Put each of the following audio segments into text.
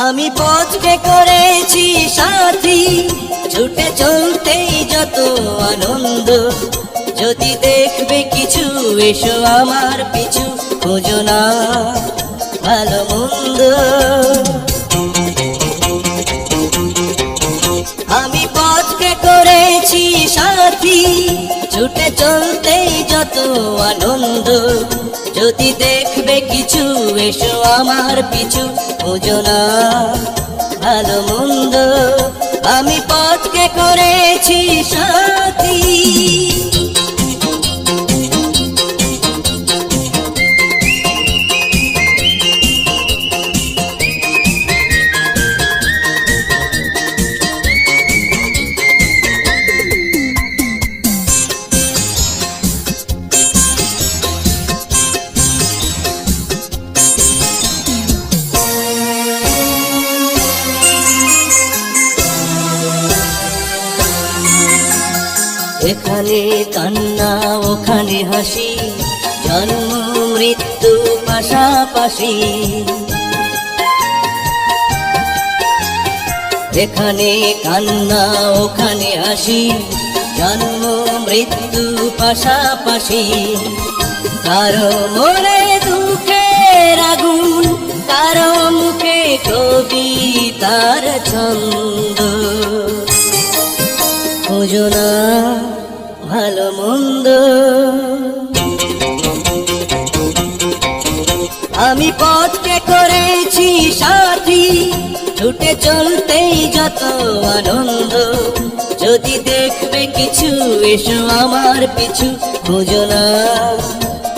আমি পথকে করেছি সাথী, ছুটে চলতেই যত আনন্দ। যদি দেখবে কিছু এসো আমার পিছু, খোঁজো না ভালো মন্দ। আমি পথকে করেছি সাথী, ছুটে চলতেই যত আনন্দ। যদি দেখবে কিছু এসো আমার পিছু, খোঁজো না ভালো মন্দ। আমি পথকে করেছি সাথী। এখানে কান্না ওখানে হাসি, জন্ম মৃত্যু পাশাপাশি। এখানে কান্না ওখানে হাসি, জন্ম মৃত্যু পাশাপাশি। কারো মনে দুঃখের আগুন, কারো মুখে কবিতার ছন্দ। খোঁজো না ভালো মন্দ। আমি পথকে করেছি সাথী, ছুটে চলতেই যত আনন্দ। যদি দেখবে কিছু এসো আমার পিছু, খোঁজো না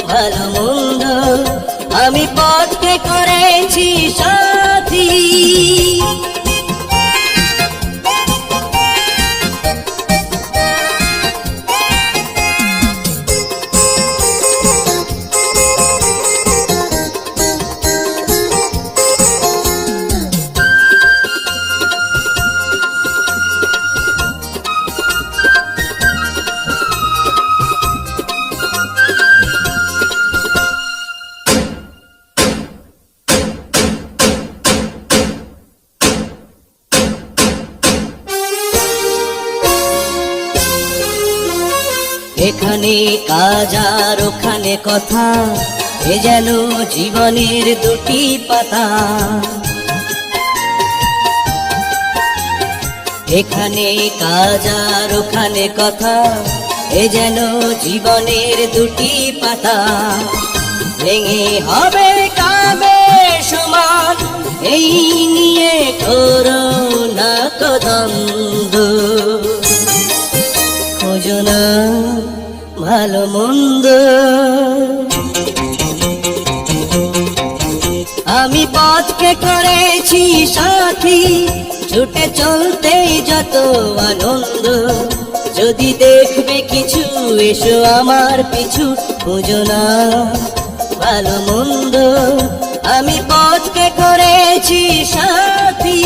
ভালো মন্দ। আমি পথকে করেছি সাথী। এখানে কাজ আর ওখানে কথা, এ যেন জীবনের দুটি পাতা। এখানে কাজ আর ওখানে কথা, এ যেন জীবনের দুটি পাতা। ভেঙে হবে কাবে সমান, এই নিয়ে করো না তো দ্বন্দ্ব। খোঁজো না ভালো মন্দ। আমি পথকে করেছি সাথী, ছুটে চলতেই যত আনন্দ। যদি দেখবে কিছু এসো আমার পিছু, খোঁজো না ভালো মন্দ। আমি পথকে করেছি সাথী।